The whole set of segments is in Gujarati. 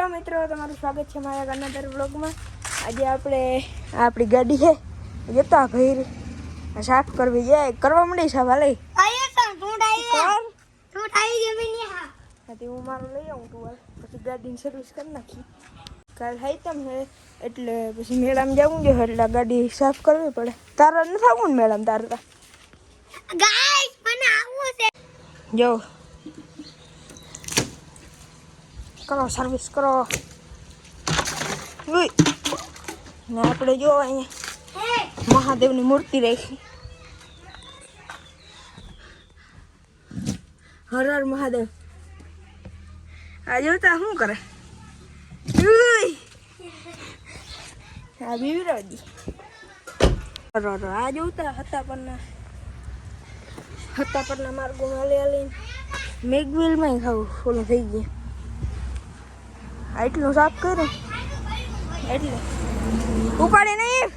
હેલો મિત્રો, તમારું સ્વાગત છે મારા ગાનાદર વ્લોગમાં. આજે આપણે આપણી ગાડી છે જતા ભૈર સાફ કરવી જાય કરવા માંડી છે ભાલે હું મારું લઈ આવું તું પછી ગાડીની સર્વિસ કરી નાખી. કાલ હાઈતમ હે એટલે પછી મેળામાં જવું જોઈએ એટલે ગાડી સાફ કરવી પડે. તારા નથી આવવું ને મેળામાં? તારા જો કરો સર્વિસ કરો ને આપણે જો અહીંયા મહાદેવની મૂર્તિ રાખી. હર હર મહાદેવ. આ જોતા શું કરે? આ બીવરાજી આ જોતા હતા પરના માર્ગોમાં હાલીને મેઘવીલમાં ખાવું ફૂલ થઈ ગયા. એટલું સાફ કર્યું એટલે ઉપાડે નહીં.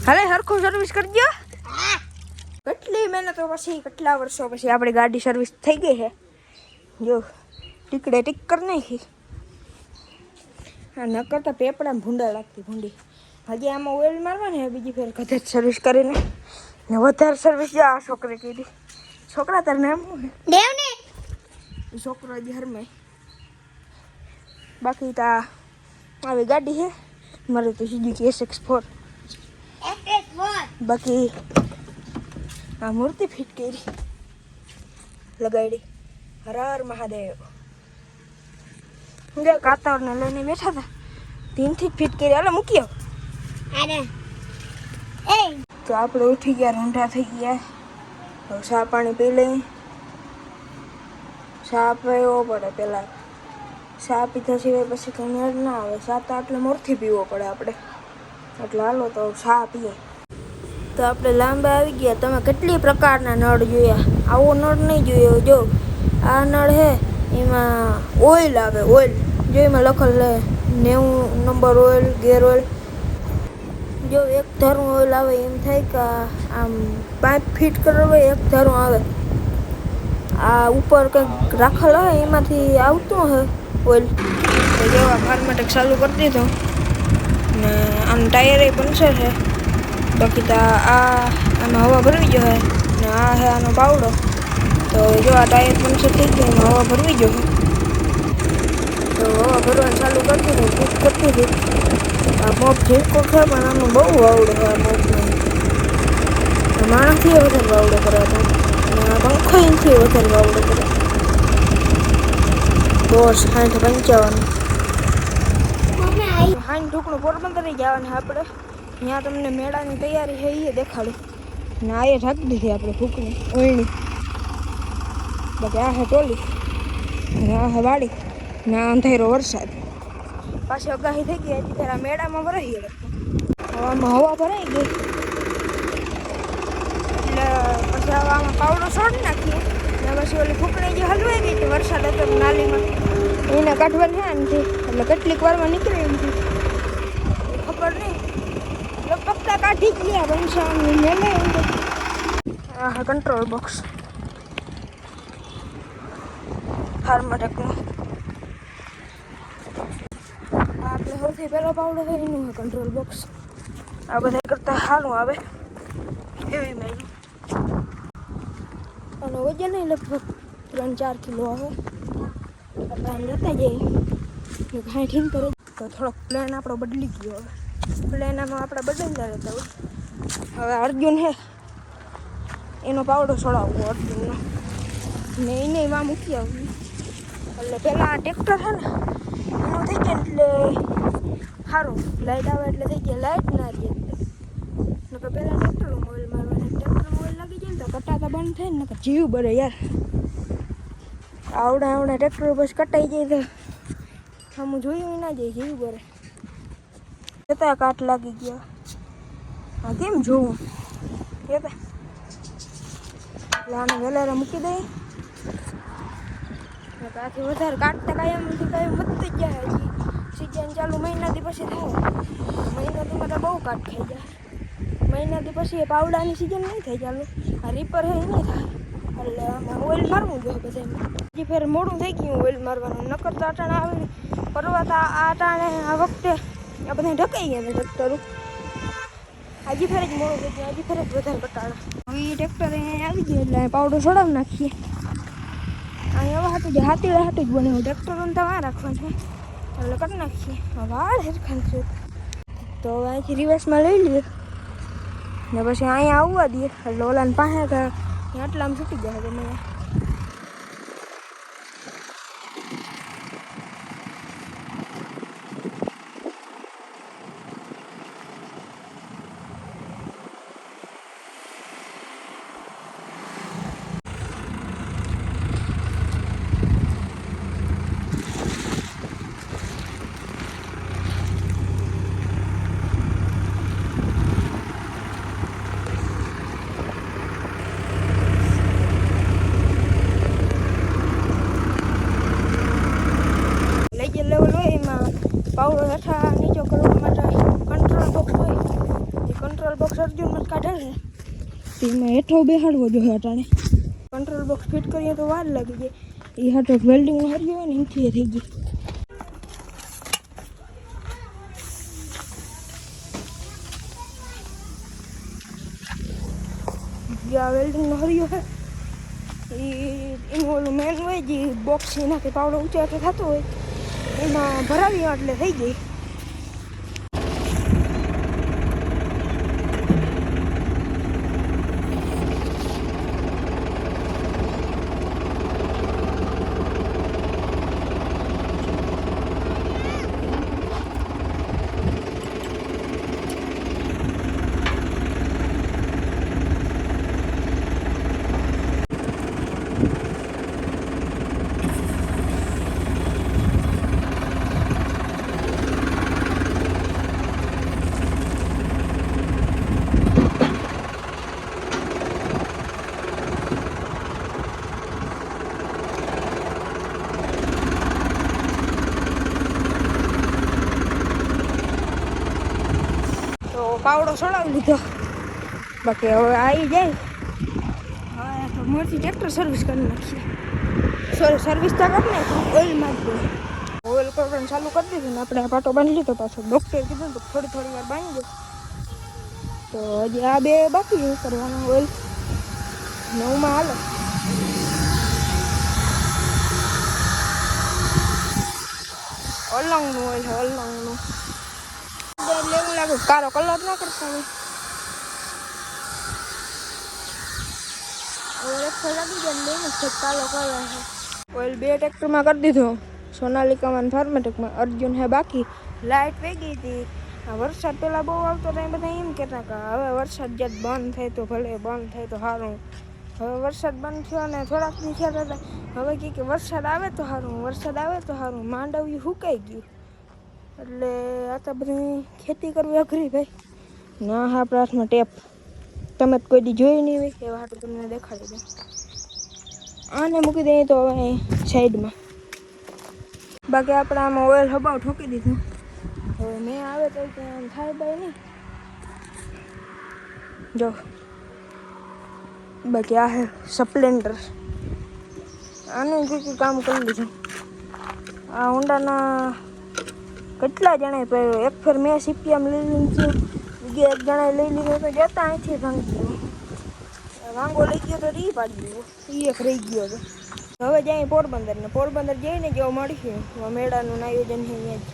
હાલે હરખું સર્વિસ કરજો. કેટલી મહેનતો પછી કેટલા વર્ષો પછી આપણી ગાડી સર્વિસ થઈ ગઈ છે. જો ટીકડે ટીક કરી નાખી. હા ન કરતા પેપડામાં ભૂંડા લાગતી ભૂંડી. હજી આમાં ઓઇલ મારવાની બીજી ફેર કદાચ સર્વિસ કરીને ને વધારે સર્વિસ જો આ છોકરે કીધી. છોકરા તાર નામ શું છે? દેવને. છોકરો હજી હરમાય. બાકી તો આવી ગાડી છે મારે તો સુઝુકી SX4. બાકી આ મૂર્તિ ફિટ કરી લગાડી. હર હર મહાદેવ. કાતરને લઈને બેઠા હતા ત્યાંથી ફિટ કરી. હાલો મૂકી આવ. તો આપણે ઉઠી ગયા, રૂંઢા થઈ ગયા. હવે ચા પાણી પી લઈ. ચા પીવો પડે પહેલાં. ચા પીધા સિવાય પછી કંઈ મેળ ના આવે. ચા તો આટલે મોરથી પીવો પડે આપણે. એટલે હાલો તો ચા પીએ. તો આપણે લાંબા આવી ગયા. તમે કેટલી પ્રકારના નળ જોયા. આવો નળ નહીં જોયો. જો આ નળ છે એમાં ઓઇલ આવે. ઓઇલ જો એમાં લખેલ 90 નંબર ઓઇલ, ગેર ઓઇલ. જો એક ધારું ઓઇલ આવે એમ થાય કે આમ 5 ફીટ કરેલું હોય એક ધારું આવે. આ ઉપર કંઈક રાખેલ હોય એમાંથી આવતું હોય ઓઇલ. તો જેવા ફાર્મેટિક ચાલુ કરી દીધો ને આમ ટાયરે પંચર છે. બાકી તો આમાં હવા ભરવી જોઈએ ને આ છે આનો પાવડો. તો જો આ ટાયર પંચર થઈ ગયો એમાં હવા ભરવી જોઈએ. તો હવા ભરવાનું ચાલુ કરી દીધું. કૂક કરતી હતી. આ મોપ ઝીણકો છે પણ આનું બહુ વાવડો હોય. મોપનો માણસથી વધારે વાવડો કરે તો અને પંખો એનાથી વધારે વાવડો કરે. બોસ 60-55 ઢોકણું પોરબંદર જવાનું આપણે. ત્યાં તમને મેળાની તૈયારી છે એ દેખાડું. ને આ એ ઢાંકી દીધી આપણે ભૂકની ઓળણી. બાકી આ હે ટોલી ને આ હે વાડી ને આ અંધારો વરસાદ. પાછી અગાહી થઈ ગઈ હતી ત્યારે મેળામાં ભરાઈ ગયો. હવામાં હવા ભરાઈ ગઈ એટલે પછી આમાં પાવડો છોડી નાખીએ ને પછી ઓલી ફૂકણી જે હલવાઈ ગઈ હતી વરસાદ હતો નાલીમાં એને કાઢવાની છે એમથી. એટલે કેટલીક વારમાં નીકળે એમથી ખબર નહીં. એટલે પત્તા કાઢી જ ગયા વંશાની મેલે. આ હા કંટ્રોલ બોક્સ ફાર્મેટિકનું. આપણે સૌથી પહેલો પાવડો છે એનું કંટ્રોલ બોક્સ. આ બધા કરતાં સારું આવે એવી મેં. અને વજન નહીં લગભગ 3-4 કિલો આવે. આપણે આમ લેતા જઈએ 60 કરે તો થોડોક પ્લેન આપણો બદલી ગયો. હવે પ્લેન આમાં આપણે બદલતા રહેતા હોય. હવે અર્જુન છે એનો પાવડો છોડાવવો અર્જુનનો ને એને એમાં મૂકી આવવું. એટલે પહેલાં આ ટ્રેક્ટર છે ને એનું થઈ જાય એટલે સારું. લાઇટ આવે એટલે થઈ જાય. લાઇટ ના રહે એટલે પહેલાં ટ્રેક્ટરનું ઓઇલ મારવાનું. ટ્રેક્ટરનું ઓઇલ લાગી જાય ને તો કટાતા બંધ થાય ને જીવ બરે યાર. આવડા ટ્રેક્ટર પછી કટાઈ જાય તો આમ જોયું ના જાય જીવ બરે. જતા કાટ લાગી ગયા. હા કેમ જોવું કહેતા એટલે આને વેલારે મૂકી દઈએ. આથી વધારે કાઢતા કાયમથી કાયમ વધતી જ જાય. હજી સિઝન ચાલુ મહિનાથી પછી થાય. મહિનાથી મારે બહુ કાટ ખાઈ જાય. મહિનાથી પછી એ પાવડાની સિઝન નહીં થાય ચાલુ. આ રીપર હે નહીં થાય. એટલે આમાં ઓઇલ મારવું જોઈએ બધામાં. હજી ફેર મોડું થઈ ગયું ઓઇલ મારવાનું, નકર તો અટાણે આવી પર્વત આ અટાણે આ વખતે આ બધા ઢકાઈ ગયા ટ્રેક્ટરો. હજી ફેર જ મોડું થઈ ગયું, હજી ફેર જ વધારે ઘટાડા. હવે ટ્રેક્ટર અહીંયા આવી ગયું એટલે પાવડર છોડાવી નાખીએ. અહીંયા હાટું જ હાથીડા હાટું જ બનાવ્યું, ટ્રેક્ટરોને તો વાં રાખવાનું છે એટલે કરી નાખીએ. વાળ હેરખાન છે તો હવે અહીંથી રિવર્સમાં લઈ લઈએ ને પછી અહીંયા આવવા દઈએ એટલે ઓલાને પાસે આટલામાં છૂટી જાય તમે. લેવલ હોય એમાં પાવડર હેઠા નીચો કરવા માટે કંટ્રોલ બોક્સ હોય, એ કંટ્રોલ બોક્સ અર્જુનમાં કાઢે છે એમાં હેઠો બેહાડવો જોઈએ. અટાણે કંટ્રોલ બોક્સ ફિટ કરીએ તો વાર લાગી જાય, એ હાટો વેલ્ડિંગ હરી હોય ને એમથી થઈ ગઈ. આ વેલ્ડિંગનો હરિયો છે એનું ઓલું મેન હોય જે બોક્સ એનાથી પાવડર ઊંચા થતો હોય એમાં ભરાવી એટલે થઈ ગઈ. પાવડો છોડાવી લીધો, બાકી હવે આવી જાય હવે તો મોટી ટ્રેક્ટર સર્વિસ કરી નાખીએ. સોરી સર્વિસ તો કરી નાખી, ઓઇલમાં જ દઈએ. ઓઇલ કરવાનું ચાલુ કરી દીધું ને આપણે પાટો બાંધી લીધો પાછો. ડૉક્ટરે કીધું તો થોડી વાર બાંધી દો. તો હજી આ બે બાકી છે કરવાનું ઓઇલ નવમાં હાલે. અલંગનું ઓઇલ છે, અલંગનું લેવું લાગે. કારો કલર ના કરતા લાગી જાય કાલો કલર છે. ઓઇલ બે ટ્રેક્ટરમાં કરી દીધો, સોનાલિકામાં ફાર્મેટેકમાં. અર્જુન હે બાકી. લાઇટ વહી ગઈ હતી. આ વરસાદ પહેલાં બહુ આવતો હતા, બધા એમ કહેતા કે હવે વરસાદ જ્યાં બંધ થાય તો ભલે, બંધ થાય તો સારું. હવે વરસાદ બંધ થયો ને થોડાક દી થયા હતા, હવે કે વરસાદ આવે તો સારું, વરસાદ આવે તો સારું. માંડવ્યું સુકાઈ ગયું એટલે આ તો બધી ખેતી કરવી અઘરી ભાઈ. ના હા, આપણા હાથમાં ટેપ તમે કોઈ દી જોઈ નહીં હોય એવા હાટું તમને દેખાડી દઉં. આને મૂકી દઈએ તો હવે સાઈડમાં. બાકી આપણે આમાં ઓઇલ હબાવ ઠોકી દીધું. હવે મેં આવે તો ત્યાં થાય ભાઈ નહીં જો. બાકી આ હે સ્પ્લેન્ડર, આનું કંઈક કામ કરી લીધું. આ હોન્ડાના કેટલા જણાએ પહેર્યો. એક ફેર મેં સીપીએમ લઈ લીધું, બીજા એક જણાએ લઈ લીધો તો જતા અહીંથી ભાંગી ગયો. વાંગો લઈ ગયો તો રી પાડી ગયો, એ એક રહી ગયો હતો. હવે જાય પોરબંદર ને પોરબંદર જઈને જેવો મળીશું મેળાનું આયોજન છે અહીંયા જ.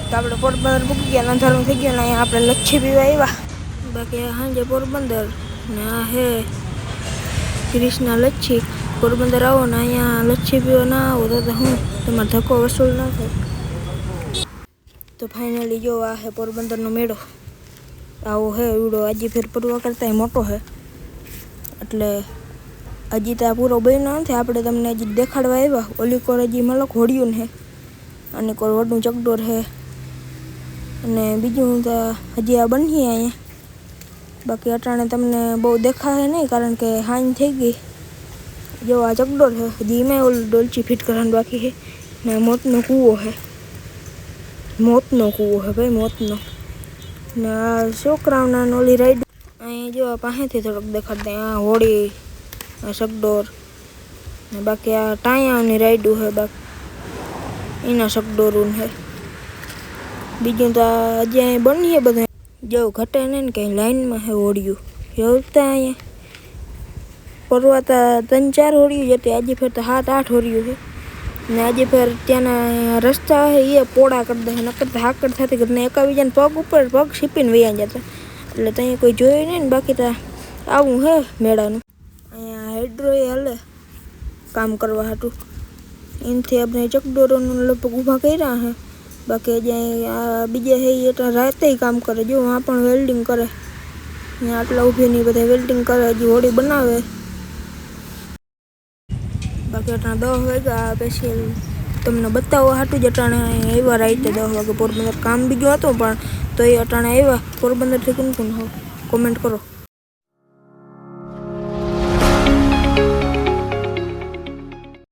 તો આપણે પોરબંદર મૂકી ગયા, અંધારું થઈ ગયું ને અહીંયા આપણે લચ્છી પીવા આવ્યા. બાકી સાંજે પોરબંદર ને આ હે ક્રિષ્ના લચ્છી. પોરબંદર આવો ને અહીંયા લચ્છી પીવા ના આવો તો હું તમારે ધક્કો વસૂલ ના થાય. તો ફાઇનલી જો આ હે પોરબંદરનો મેળો. આવો હે એવડો. હજી ફેર પૂર્વ કરતાં મોટો છે એટલે હજી તો આ પૂરો બન્યો નથી. આપણે તમને હજી દેખાડવા આવ્યા. ઓલી કોર હજી મલક હોડિયું છે અને કોર વડનું ચકડોર છે અને બીજું તો હજી આ બનીએ અહીંયા. બાકી અટાણે તમને બહુ દેખાશે નહીં કારણ કે હાંજ થઈ ગઈ. જો આ ચકડોર છે, હજી એમાં ઓલું ડોલચી ફિટ કરવાનું બાકી છે ને મોતનો કૂવો છે. મોતનો કૂવો છે ભાઈ, મોતનો. ને આ છોકરાઓના ઓલી રાઈડ અહીં જો પાસેથી થોડોક દેખાડતા આ હોળી આ સગડોર ને બાકી આ ટાયાની રાઈડું છે બાકી એના સગડોરું છે બીજું તો હજી અહીં બનીએ બધા જેવું ઘટે ને કંઈ લાઈનમાં છે હોળિયું જોતા અહીંયા પરવાતા 3-4 હોળિયું જતી આજે ફેર તો 7-8 હોળિયું છે ને આજે ફેર ત્યાંના રસ્તા છે એ પોળા કરી દે નકર તો હાકડ થતી ઘરને એકાબીજાને પગ ઉપર પગ છીપીને વૈયા જતા એટલે ત્યાં કોઈ જોયું નહીં ને બાકી તો આવું હે મેળાનું અહીંયા હાઇડ્રો એ હાલે કામ કરવા હાટું એનાથી આપણે ચકડોરોનું લગભગ ઊભા કર્યા છે બાકી જ્યાં બીજા છે એ તો રાતે કામ કરે જો આ પણ વેલ્ડિંગ કરે અહીંયા આટલા ઊભી નહીં બધા વેલ્ડિંગ કરે હજી હોળી બનાવે બાકી અટાણે 10 વાગ્યા સ્પેશિયલ તમને બતાવવા હાટું જ અટાણે આવ્યા રાતે 10 વાગે પોરબંદર કામ બીજું હતું પણ તો એ અટાણે આવ્યા પોરબંદરથી કોણ કોણ હો કોમેન્ટ કરો